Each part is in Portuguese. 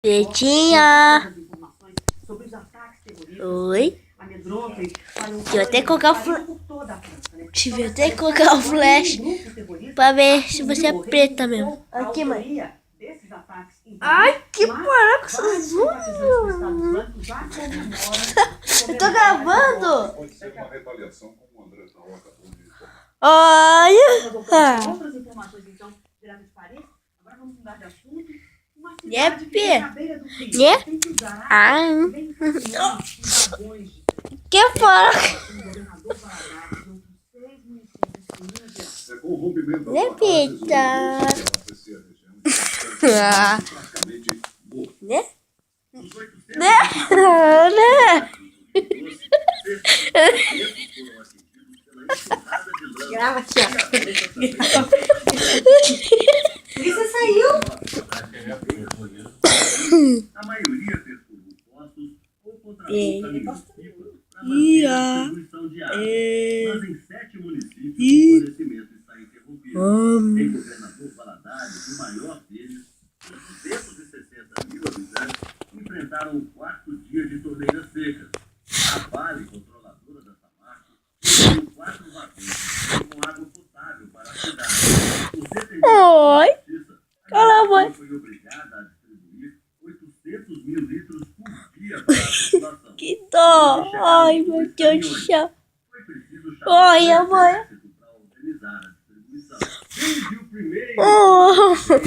Pretinha. Oi. Deixa eu até colocar o Deixa eu até colocar o flash pra ver se você é preta mesmo. Aqui, mãe. Ai, que paraca essas unhas. Eu tô gravando. Pode ser uma retaliação como o André Traoré acabou de informar. Olha. Né, Pê? Né? Ah. Que paraca. Com o rompimento da Né, Pita? Né? Né? Né? Grava, tia. Por que você saiu? A maioria perfurou postos ou contratou caminhões-pipa para manter a distribuição de água. Mas em 7 municípios o fornecimento está interrompido. Em Governador Valadares, o maior deles, com 260 mil habitantes, enfrentaram o 4º dia de torneiras secas. A Vale, controladora da Samarco, recebeu 4 vagões com água potável para a cidade. Os Oi. Cala a boca. Foi obrigada a distribuir 800 mil litros por dia para a população. Que dó. Ai, meu Deus do céu. Foi preciso Olha, chamar o mãe. exército para organizar a distribuição. Desde o primeiro Oh. estão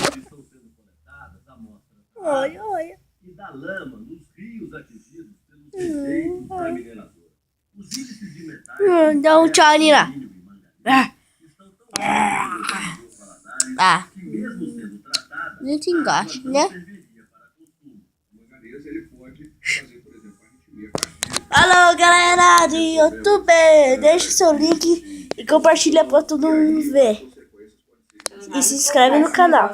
sendo coletadas amostras da Olha, água olha. e da lama nos rios atingidos pelos efeitos da mineração. Os índices de metais Dá um tchau, Nina. estão tão altos no Valadares Ah. que mesmo sendo tratadas, Não te engaste, a água né? não serviria para consumo. Manganês, ele pode fazer, por exemplo, a arritmia cardíaca. Alô, galera do YouTube. Deixa o seu link e compartilha pra todo mundo ver. E se inscreve no canal.